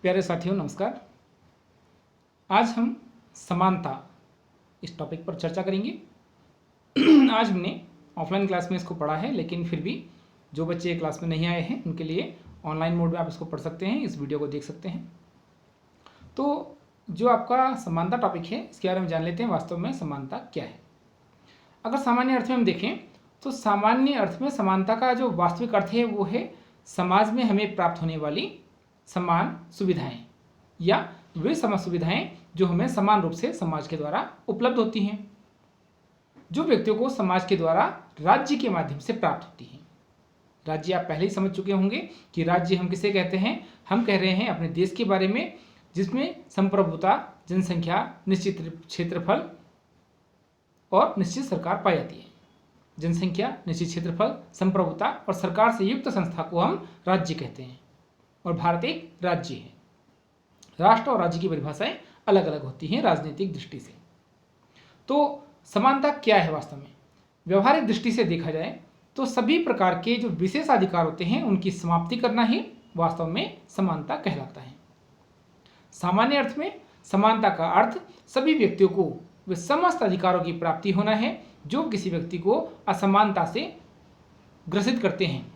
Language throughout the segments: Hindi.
प्यारे साथियों नमस्कार। आज हम समानता इस टॉपिक पर चर्चा करेंगे। आज हमने ऑफलाइन क्लास में इसको पढ़ा है, लेकिन फिर भी जो बच्चे क्लास में नहीं आए हैं उनके लिए ऑनलाइन मोड में आप इसको पढ़ सकते हैं, इस वीडियो को देख सकते हैं। तो जो आपका समानता टॉपिक है इसके बारे में जान लेते हैं वास्तव में समानता क्या है। अगर सामान्य अर्थ में हम देखें तो सामान्य अर्थ में समानता का जो वास्तविक अर्थ है वो है समाज में हमें प्राप्त होने वाली समान सुविधाएं या वे समान सुविधाएं जो हमें समान रूप से समाज के द्वारा उपलब्ध होती हैं, जो व्यक्तियों को समाज के द्वारा राज्य के माध्यम से प्राप्त होती हैं। राज्य आप पहले ही समझ चुके होंगे कि राज्य हम किसे कहते हैं। हम कह रहे हैं अपने देश के बारे में जिसमें संप्रभुता, जनसंख्या, निश्चित क्षेत्रफल और निश्चित सरकार पाई जाती है। जनसंख्या, निश्चित क्षेत्रफल, संप्रभुता और सरकार से युक्त संस्था को हम राज्य कहते हैं। और भारत एक राज्य है। राष्ट्र और राज्य की परिभाषाएं अलग अलग होती हैं राजनीतिक दृष्टि से। तो समानता क्या है वास्तव में? व्यवहारिक दृष्टि से देखा जाए तो सभी प्रकार के जो विशेष अधिकार होते हैं उनकी समाप्ति करना ही वास्तव में समानता कहलाता है। सामान्य अर्थ में समानता का अर्थ सभी व्यक्तियों को वे समस्त अधिकारों की प्राप्ति होना है जो किसी व्यक्ति को असमानता से ग्रसित करते हैं,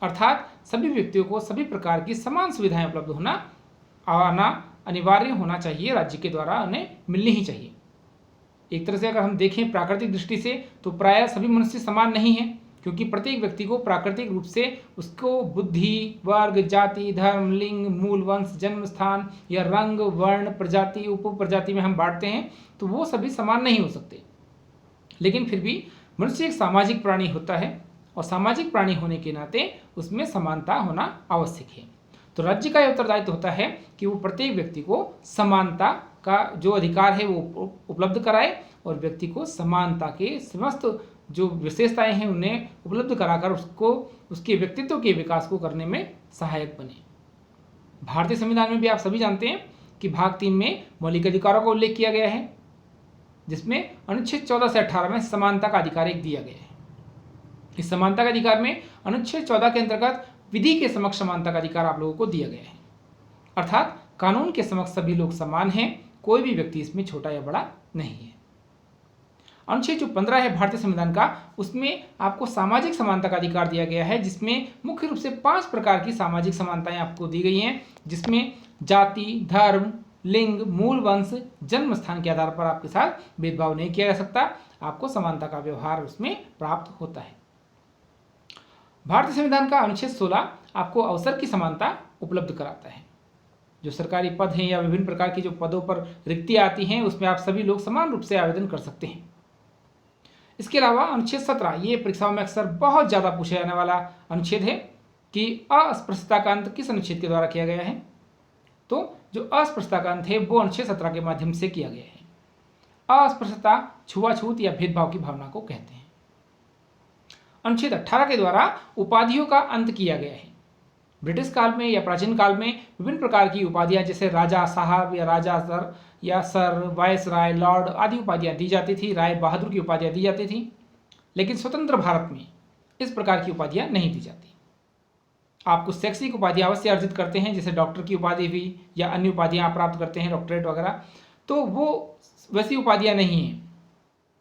अर्थात सभी व्यक्तियों को सभी प्रकार की समान सुविधाएं उपलब्ध आना अनिवार्य होना चाहिए, राज्य के द्वारा उन्हें मिलनी ही चाहिए। एक तरह से अगर हम देखें प्राकृतिक दृष्टि से तो प्रायः सभी मनुष्य समान नहीं है, क्योंकि प्रत्येक व्यक्ति को प्राकृतिक रूप से उसको बुद्धि, वर्ग, जाति, धर्म, लिंग, मूल वंश, जन्म स्थान या रंग, वर्ण, प्रजाति, उप प्रजाति में हम बांटते हैं, तो वो सभी समान नहीं हो सकते। लेकिन फिर भी मनुष्य एक सामाजिक प्राणी होता है और सामाजिक प्राणी होने के नाते उसमें समानता होना आवश्यक है। तो राज्य का यह उत्तरदायित्व होता है कि वो प्रत्येक व्यक्ति को समानता का जो अधिकार है वो उपलब्ध कराए और व्यक्ति को समानता के समस्त जो विशेषताएं हैं उन्हें उपलब्ध कराकर उसको उसके व्यक्तित्व के विकास को करने में सहायक बने। भारतीय संविधान में भी आप सभी जानते हैं कि भाग 3 में मौलिक अधिकारों का उल्लेख किया गया है, जिसमें अनुच्छेद 14 से 18 में समानता का अधिकार एक दिया गया है। इस समानता के अधिकार में अनुच्छेद 14 के अंतर्गत विधि के समक्ष समानता का अधिकार आप लोगों को दिया गया है, अर्थात कानून के समक्ष सभी लोग समान हैं, कोई भी व्यक्ति इसमें छोटा या बड़ा नहीं है। अनुच्छेद जो 15 है भारतीय संविधान का, उसमें आपको सामाजिक समानता का अधिकार दिया गया है, जिसमें मुख्य रूप से 5 प्रकार की सामाजिक समानताएं आपको दी गई हैं, जिसमें जाति, धर्म, लिंग, मूल वंश, जन्म स्थान के आधार पर आपके साथ भेदभाव नहीं किया जा सकता, आपको समानता का व्यवहार उसमें प्राप्त होता है। भारतीय संविधान का अनुच्छेद 16 आपको अवसर की समानता उपलब्ध कराता है। जो सरकारी पद हैं या विभिन्न प्रकार की जो पदों पर रिक्तियां आती हैं उसमें आप सभी लोग समान रूप से आवेदन कर सकते हैं। इसके अलावा अनुच्छेद 17 ये परीक्षाओं में अक्सर बहुत ज़्यादा पूछा जाने वाला अनुच्छेद है कि अस्पृश्यता का अंत किस अनुच्छेद के द्वारा किया गया है। तो जो अस्पृश्यता का अंत है वो अनुच्छेद 17 के माध्यम से किया गया है। अस्पृश्यता छुआछूत या भेदभाव की भावना को कहते हैं। अनुच्छेद 18 के द्वारा उपाधियों का अंत किया गया है। ब्रिटिश काल में या प्राचीन काल में विभिन्न प्रकार की उपाधियां जैसे राजा साहब या राजा सर या सर, वायसराय, लॉर्ड आदि उपाधियां दी जाती थी, राय बहादुर की उपाधियां दी जाती थी। लेकिन स्वतंत्र भारत में इस प्रकार की उपाधियां नहीं दी जाती। आप कुछ शैक्षिक उपाधियां अवश्य अर्जित करते हैं, जैसे डॉक्टर की उपाधि भी या अन्य उपाधियां आप प्राप्त करते हैं, डॉक्टरेट वगैरह, तो वो वैसी उपाधियां नहीं हैं,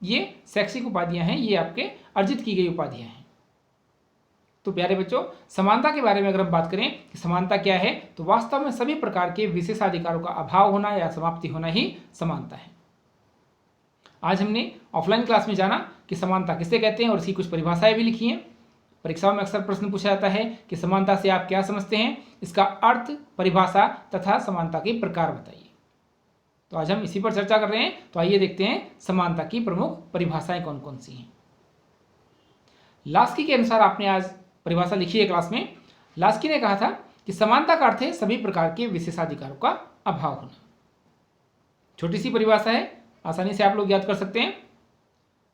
ये शैक्षिक उपाधियां हैं, ये आपके अर्जित की गई उपाधियां हैं। तो प्यारे बच्चों, समानता के बारे में अगर हम बात करें कि समानता क्या है, तो वास्तव में सभी प्रकार के विशेषाधिकारों का अभाव होना या समाप्ति होना ही समानता है। आज हमने ऑफलाइन क्लास में जाना कि समानता किसे कहते हैं और इसकी कुछ परिभाषाएं भी लिखी हैं। परीक्षाओं में अक्सर प्रश्न पूछा जाता है कि समानता से आप क्या समझते हैं, इसका अर्थ, परिभाषा तथा समानता के प्रकार बताइए। तो आज हम इसी पर चर्चा कर रहे हैं। तो आइए देखते हैं समानता की प्रमुख परिभाषाएं कौन कौन सी हैं। लास्की के अनुसार आपने आज परिभाषा लिखी है क्लास में। लास्की ने कहा था कि समानता का अर्थ है सभी प्रकार के विशेषाधिकारों का अभाव होना। छोटी सी परिभाषा है, आसानी से आप लोग याद कर सकते हैं।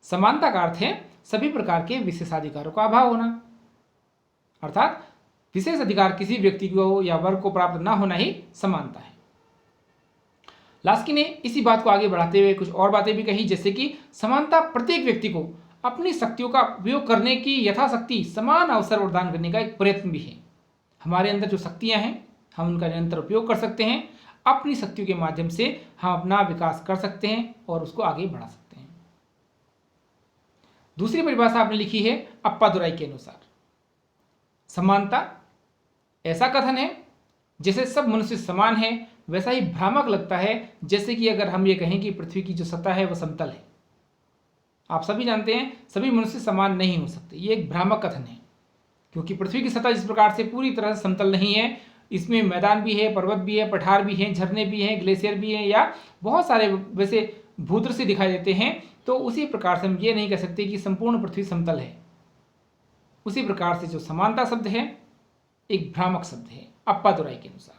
समानता का अर्थ है सभी प्रकार के विशेषाधिकारों का अभाव होना, अर्थात विशेष अधिकार किसी व्यक्ति को या वर्ग को प्राप्त न होना ही समानता है। लास्की ने इसी बात को आगे बढ़ाते हुए कुछ और बातें भी कही, जैसे कि समानता प्रत्येक व्यक्ति को अपनी शक्तियों का उपयोग करने की यथाशक्ति समान अवसर प्रदान करने का एक प्रयत्न भी है। हमारे अंदर जो शक्तियां हैं हम उनका निरंतर उपयोग कर सकते हैं, अपनी शक्तियों के माध्यम से हम अपना विकास कर सकते हैं और उसको आगे बढ़ा सकते हैं। दूसरी परिभाषा आपने लिखी है अप्पादुराई के अनुसार, समानता ऐसा कथन है जैसे सब मनुष्य समान है, वैसा ही भ्रामक लगता है जैसे कि अगर हम ये कहें कि पृथ्वी की जो सतह है वह समतल है। आप सभी जानते हैं सभी मनुष्य समान नहीं हो सकते, ये एक भ्रामक कथन है, क्योंकि पृथ्वी की सतह जिस प्रकार से पूरी तरह से समतल नहीं है, इसमें मैदान भी है, पर्वत भी है, पठार भी हैं, झरने भी हैं, ग्लेशियर भी हैं, या बहुत सारे वैसे भूदृश्य दिखाई देते हैं, तो उसी प्रकार से हम ये नहीं कह सकते कि संपूर्ण पृथ्वी समतल है। उसी प्रकार से जो समानता शब्द है एक भ्रामक शब्द है अप्पादुराई के अनुसार।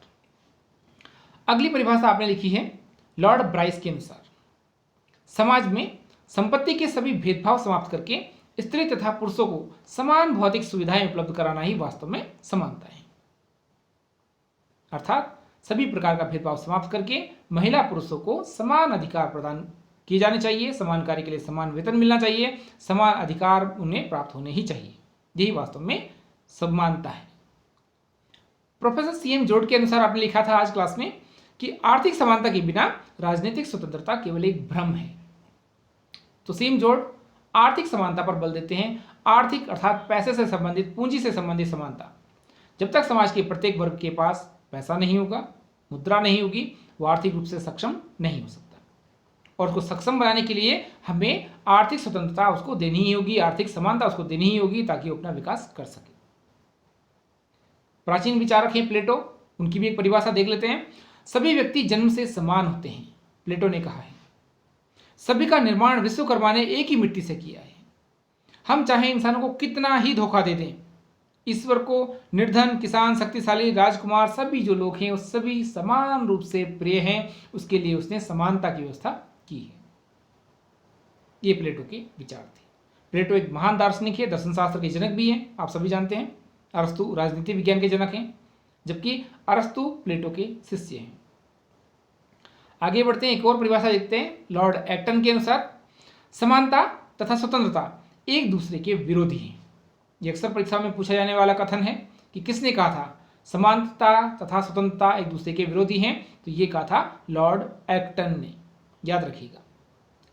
अगली परिभाषा आपने लिखी है लॉर्ड ब्राइस के अनुसार, समाज में संपत्ति के सभी भेदभाव समाप्त करके स्त्री तथा पुरुषों को समान भौतिक सुविधाएं उपलब्ध कराना ही वास्तव में समानता है। अर्थात सभी प्रकार का भेदभाव समाप्त करके महिला पुरुषों को समान अधिकार प्रदान किए जाने चाहिए, समान कार्य के लिए समान वेतन मिलना चाहिए, समान अधिकार उन्हें प्राप्त होने ही चाहिए। यही वास्तव में समानता है। प्रोफेसर सीएम जोड के अनुसार आपने लिखा था आज क्लास में कि आर्थिक समानता के बिना राजनीतिक स्वतंत्रता केवल एक भ्रम है। तो सीएम जोड आर्थिक समानता पर बल देते हैं। आर्थिक अर्थात पैसे से संबंधित, पूंजी से संबंधित समानता। जब तक समाज के प्रत्येक वर्ग के पास पैसा नहीं होगा, मुद्रा नहीं होगी, वो आर्थिक रूप से सक्षम नहीं हो सकता, और उसको सक्षम बनाने के लिए हमें आर्थिक स्वतंत्रता उसको देनी ही होगी, आर्थिक समानता उसको देनी ही होगी, ताकि वो अपना विकास कर सके। प्राचीन विचारक हैं प्लेटो, उनकी भी एक परिभाषा देख लेते हैं। सभी व्यक्ति जन्म से समान होते हैं, प्लेटो ने कहा है। सभी का निर्माण विश्वकर्मा ने एक ही मिट्टी से किया है। हम चाहे इंसानों को कितना ही धोखा दे दें, ईश्वर को निर्धन, किसान, शक्तिशाली, राजकुमार सभी जो लोग हैं वो सभी समान रूप से प्रिय हैं। उसके लिए उसने समानता की व्यवस्था की है। ये प्लेटो के विचार थे। प्लेटो एक महान दार्शनिक है, दर्शन शास्त्र के जनक भी हैं, आप सभी जानते हैं। अरस्तु राजनीति विज्ञान के जनक हैं, जबकि अरस्तु प्लेटो के शिष्य हैं। आगे बढ़ते हैं, एक और परिभाषा देखते हैं लॉर्ड एक्टन के अनुसार, समानता तथा स्वतंत्रता एक दूसरे के विरोधी हैं। ये अक्सर परीक्षा में पूछा जाने वाला कथन है कि किसने कहा था समानता तथा स्वतंत्रता एक दूसरे के विरोधी हैं, तो ये कहा था लॉर्ड एक्टन ने। याद रखिएगा,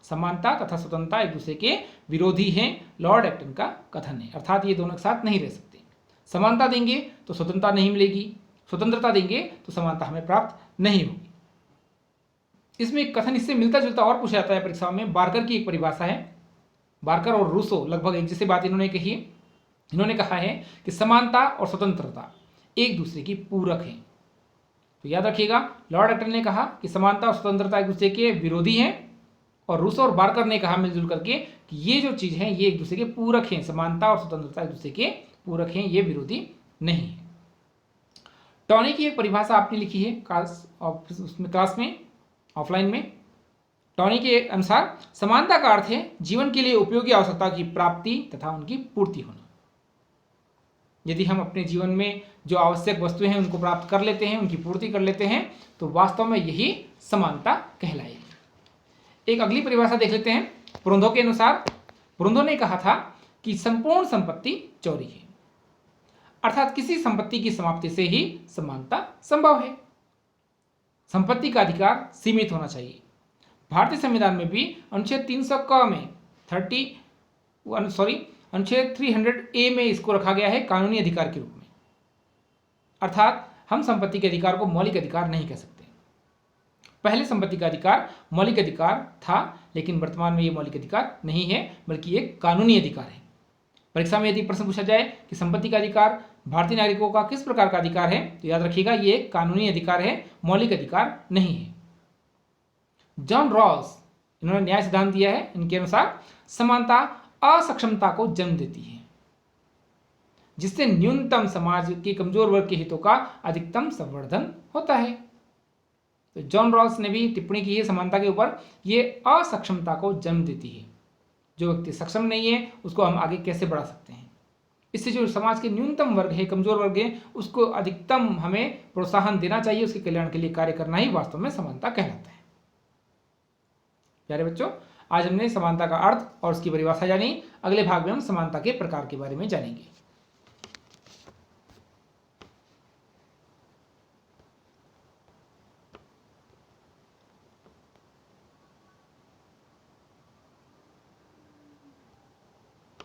समानता तथा स्वतंत्रता एक दूसरे के विरोधी हैं, लॉर्ड एक्टन का कथन है। अर्थात ये दोनों एक साथ नहीं रह सकते। समानता देंगे तो स्वतंत्रता नहीं मिलेगी, स्वतंत्रता देंगे तो समानता हमें प्राप्त नहीं होगी। इसमें एक कथन इससे मिलता जुलता और पूछा जाता है परीक्षाओं में। बार्कर की एक परिभाषा है, बार्कर और रूसो लगभग एक जैसी बात इन्होंने कही है। इन्होंने कहा है कि समानता और स्वतंत्रता एक दूसरे की पूरक हैं। तो याद रखिएगा, लॉर्ड एक्टन ने कहा कि समानता और स्वतंत्रता एक दूसरे के विरोधी हैं, और रूसो और बार्कर ने कहा मिलजुल करके कि ये जो चीज़ है ये एक दूसरे के पूरक हैं। समानता और स्वतंत्रता एक दूसरे के पूरक हैं, ये विरोधी नहीं है। टॉनी की एक परिभाषा आपने लिखी है क्लास में, ऑफलाइन में। टॉनी के अनुसार समानता का अर्थ है जीवन के लिए उपयोगी आवश्यकताओं की प्राप्ति तथा उनकी पूर्ति होना। यदि हम अपने जीवन में जो आवश्यक वस्तुएं हैं उनको प्राप्त कर लेते हैं, उनकी पूर्ति कर लेते हैं, तो वास्तव में यही समानता कहलाएगी। एक अगली परिभाषा देख लेते हैं पुरुंदो के अनुसार। पुरुंदो ने कहा था कि संपूर्ण संपत्ति चौरी है, अर्थात किसी संपत्ति की समाप्ति से ही समानता संभव है। संपत्ति का अधिकार सीमित होना चाहिए। भारतीय संविधान में भी अनुच्छेद 300 क में अनुच्छेद 300A में इसको रखा गया है कानूनी अधिकार के रूप में। अर्थात हम संपत्ति के अधिकार को मौलिक अधिकार नहीं कह सकते। पहले संपत्ति का अधिकार मौलिक अधिकार था, लेकिन वर्तमान में ये मौलिक अधिकार नहीं है, बल्कि एक कानूनी अधिकार है। परीक्षा में यदि प्रश्न पूछा जाए कि संपत्ति का अधिकार भारतीय नागरिकों का किस प्रकार का अधिकार है, तो याद रखिएगा ये एक कानूनी अधिकार है, मौलिक अधिकार नहीं है। जॉन रॉल्स इन्होंने न्याय सिद्धांत दिया है। इनके अनुसार समानता असक्षमता को जन्म देती है, जिससे न्यूनतम समाज के कमजोर वर्ग के हितों का अधिकतम संवर्धन होता है। तो जॉन रॉल्स ने भी टिप्पणी की है समानता के ऊपर, ये असक्षमता को जन्म देती है। जो व्यक्ति सक्षम नहीं है उसको हम आगे कैसे बढ़ा सकते हैं। इससे जो समाज के न्यूनतम वर्ग है, कमजोर वर्ग है, उसको अधिकतम हमें प्रोत्साहन देना चाहिए, उसके कल्याण के लिए कार्य करना ही वास्तव में समानता कहलाता है। प्यारे बच्चों, आज हमने समानता का अर्थ और उसकी परिभाषा जानी। अगले भाग में हम समानता के प्रकार के बारे में जानेंगे।